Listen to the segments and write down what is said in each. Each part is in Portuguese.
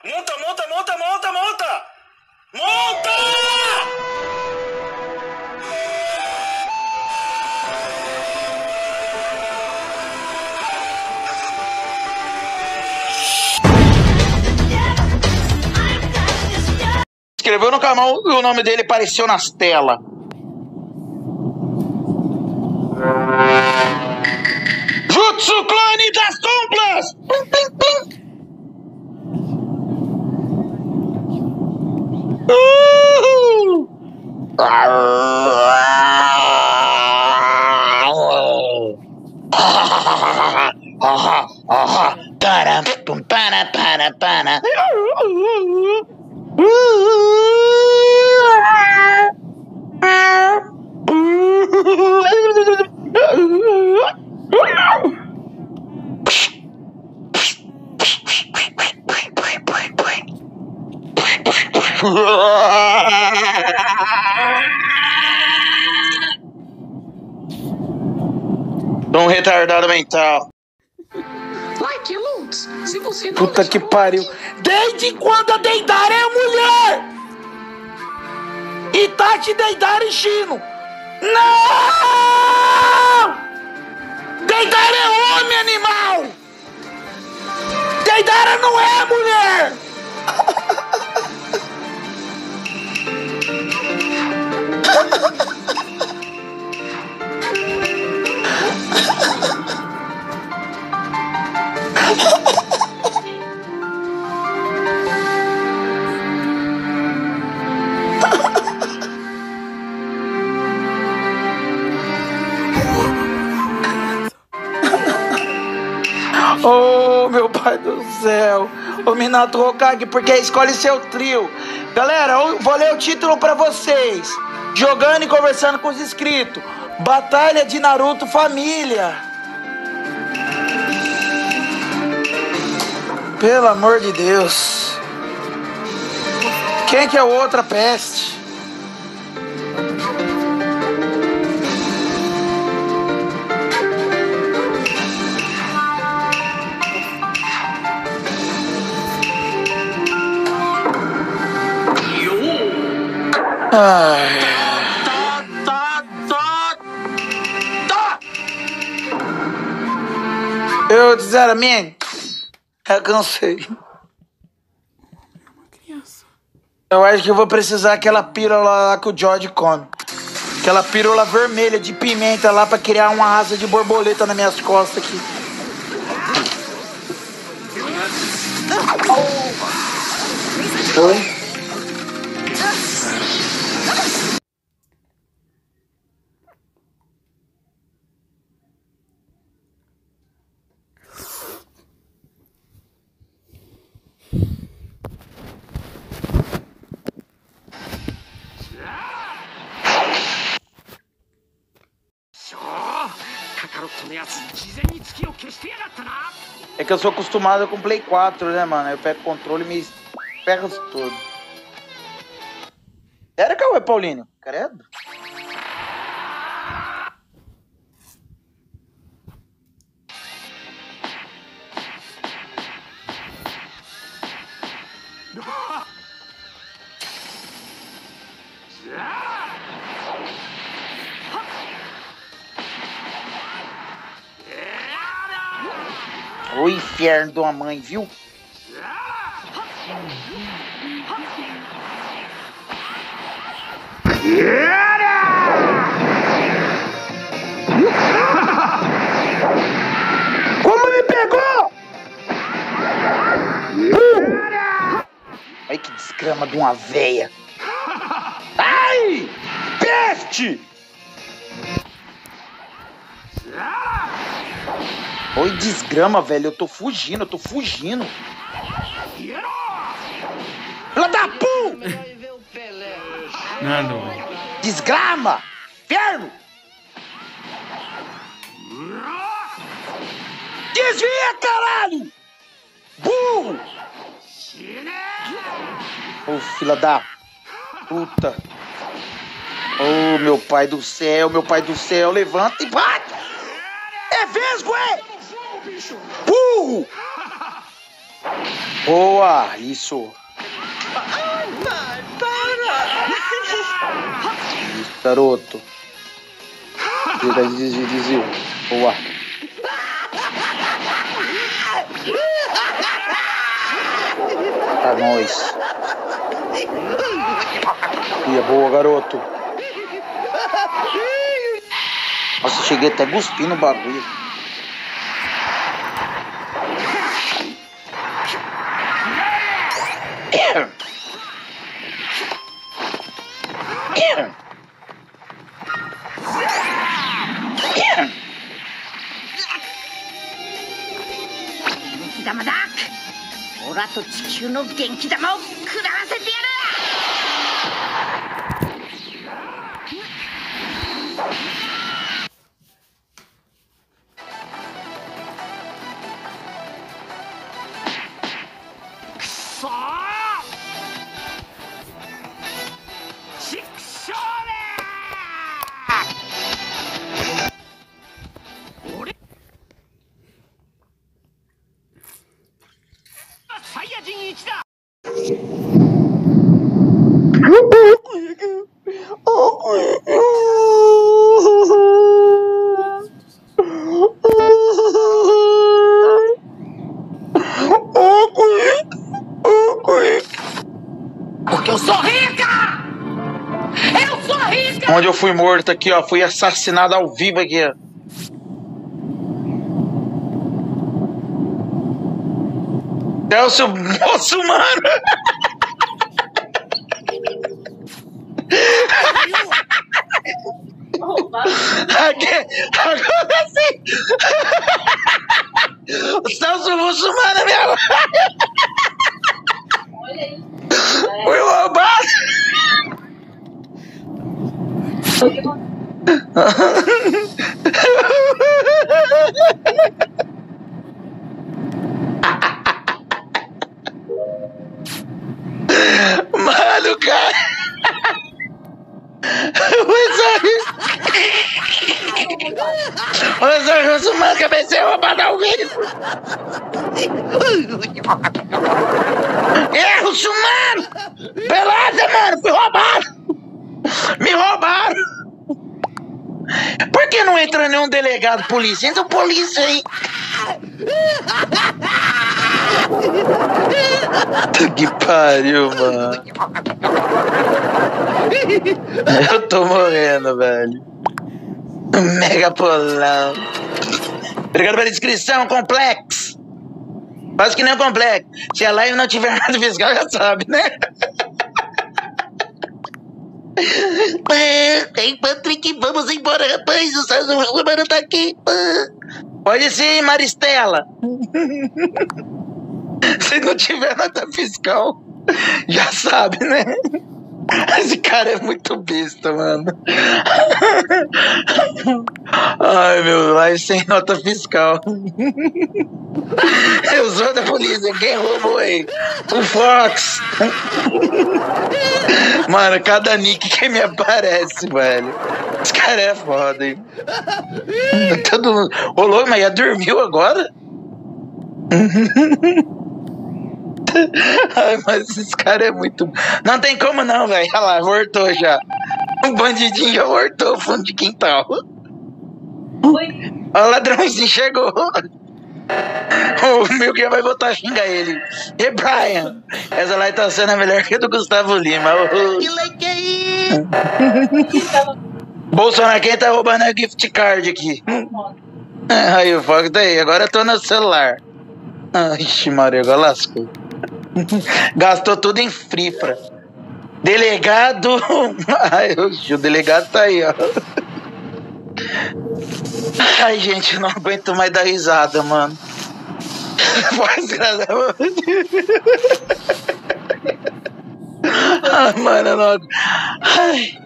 Monta, monta, monta, monta, monta! Monta! Escreveu no canal e o nome dele apareceu nas telas. Jutsu Clone das Complas! Pim, pim, pim. Um retardado mental. Like Lutz, se você não Puta que pariu. Desde quando a Deidara é mulher? Itachi, Deidara e Shino. Não! Deidara é homem, animal! Deidara não é mulher! Oh, meu pai do céu. O Minato Hokage, porque escolhe seu trio. Galera, eu vou ler o título pra vocês. Jogando e conversando com os inscritos. Batalha de Naruto Família. Pelo amor de Deus. Quem que é outra peste? Ai. Eu, sinceramente, eu cansei. Eu acho que eu vou precisar daquela pílula lá que o George come. Aquela pílula vermelha de pimenta lá pra criar uma asa de borboleta nas minhas costas aqui. Oi? É que eu sou acostumado com Play 4, né, mano? Eu pego o controle e me ferro todo. Sério, Cauê Paulinho? Credo? O inferno de uma mãe, viu? Como me pegou? Ai, que desgrama de uma veia. Ai! Peste! Oi, desgrama, velho. Eu tô fugindo. Filha da pu! Nada. Desgrama! Inferno! Desvia, caralho! Burro! Ô, filha da puta! Ô, meu pai do céu, levanta e bate! É vesgo, é? Burro! Boa, isso. Isso, garoto. Desvio. Boa. Pra nós. Boa, garoto. Nossa, cheguei até cuspindo o bagulho. Porque eu sou rica! Eu sou rica! Onde eu fui morto aqui, ó. Fui assassinado ao vivo aqui, ó. Celso, moço, mano! Agora sim! O Celso muçulmano, meu! Olha aí. Foi roubado! Mano, cara! O Senhor muçulmano cabeceou roubado ao vivo! É, muçulmano! Beleza, mano! Fui roubado! Me roubaram! Por que não entra nenhum delegado polícia? Entra o polícia aí! Que pariu, mano! Eu tô morrendo, velho! Mega polão! Obrigado pela inscrição, Complexo! Quase que nem um complexo. Se a live não tiver nada fiscal, já sabe, né? Tem Patrick, vamos embora, rapaz. O César Romano tá aqui. Pode ser, Maristela. Se não tiver nada fiscal, já sabe, né? Esse cara é muito besta, mano. Ai, meu, live sem nota fiscal. Eu sou da polícia, quem roubou aí? O Fox. Mano, cada nick que me aparece, velho. Esse cara é foda, hein? Todo mundo... Ô, louco, mas já dormiu agora? Ai, mas esse cara é muito... Não tem como não, velho. Olha lá, voltou já. O bandidinho já voltou o fundo de quintal. Oi. Olha o ladrãozinho, chegou. O meu que vai voltar a xingar ele. E Brian, essa live tá sendo a melhor que a do Gustavo Lima. Que like aí? Bolsonaro, quem tá roubando a gift card aqui? Aí o foco tá aí, agora eu tô no celular. Ixi, Maria, agora lascou. Gastou tudo em frifra. Delegado. Ai, o delegado tá aí, ó. Ai, gente, eu não aguento mais dar risada, mano. Faz graça. Ai, mano, eu não aguento. Ai.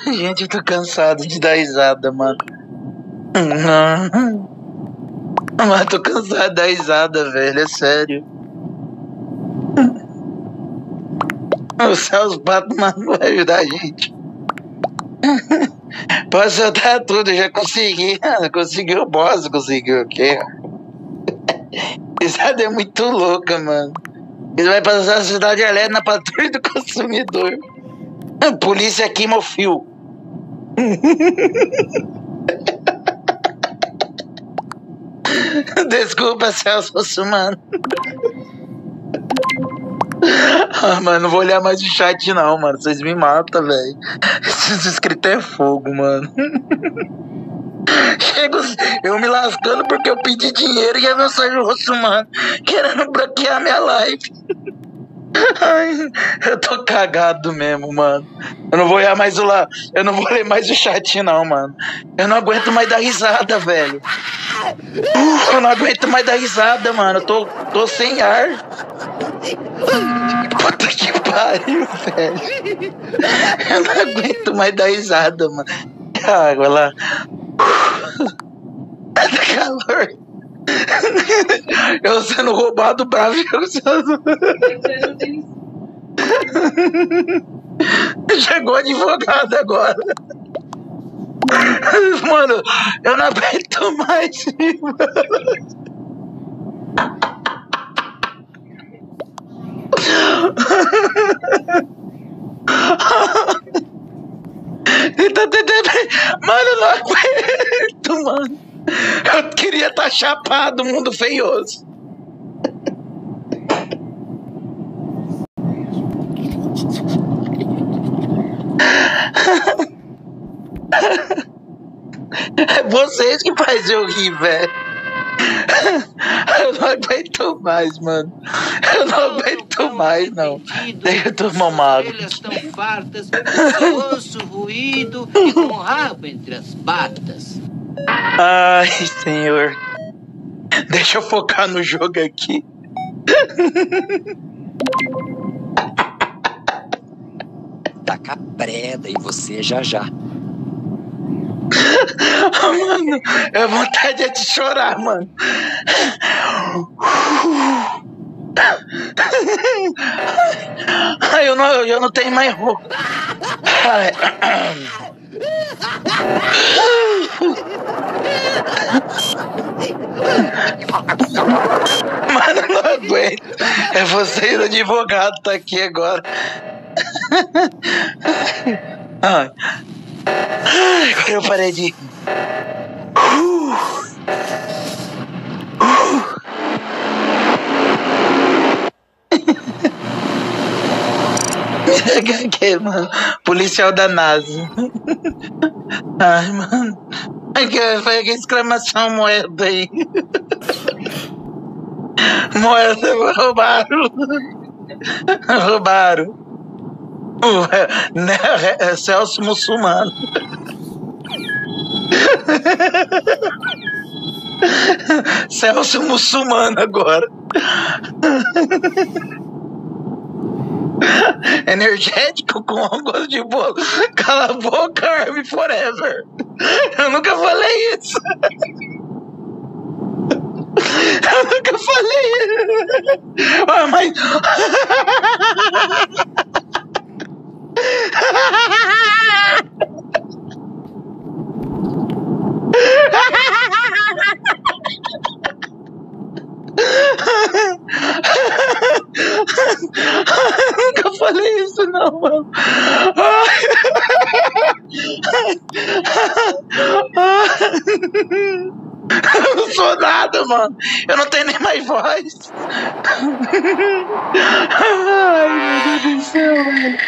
Gente, eu tô cansado de dar risada, mano. Mas tô cansado de dar risada, velho, é sério. O Celso Pato, mano, vai ajudar a gente. Pode soltar tudo, já consegui. Conseguiu o boss, conseguiu o quê? Risada é muito louca, mano. Ele vai passar a cidade alerta na patrulha do consumidor. Polícia queima o fio. Desculpa, Celso Russomano. Ah, mano, não vou olhar mais o chat não, mano. Vocês me matam, velho. Esses inscritos é fogo, mano. Chego eu me lascando porque eu pedi dinheiro e a mensagem do Russomano querendo bloquear minha live. Ai, eu tô cagado mesmo, mano. Eu não vou olhar mais o lá. Eu não vou ler mais o chat, não, mano. Eu não aguento mais dar risada, velho. Eu não aguento mais dar risada, mano. Eu tô sem ar. Puta que pariu, velho. Eu não aguento mais dar risada, mano. Água lá. Tá calor. Eu sendo roubado bravo. Chegou advogado agora. Mano, eu não aguento mais. Mano, eu não aguento, mano. Eu queria estar chapado, mundo feioso. É vocês que fazem eu rir, velho. Eu não aguento mais, mano. Eu não aguento mais, não. Deixa eu tomar uma água. Elas tão fartas, com osso ruído e com o rabo entre as patas. Ai, senhor. Deixa eu focar no jogo aqui. Taca preda e você já. Mano, é vontade de chorar, mano. Ai, eu não tenho mais roupa. Ai. Mano, não aguento. É você, o advogado, tá aqui agora. Ai. Agora eu parei de... Que, mano? Policial da NASA. Ai, mano. Foi aquela exclamação moeda aí. Moeda, roubaram. Roubaram. É Celso Muçulmano. Celso Muçulmano agora. Energético com gosto de bolo. Cala a boca, Army Forever. Eu nunca falei isso. Eu nunca falei isso. Ah, mas... Nunca falei isso não, mano. Eu não sou nada, mano. Eu não tenho nem mais voz. Ai, meu Deus do céu, mano.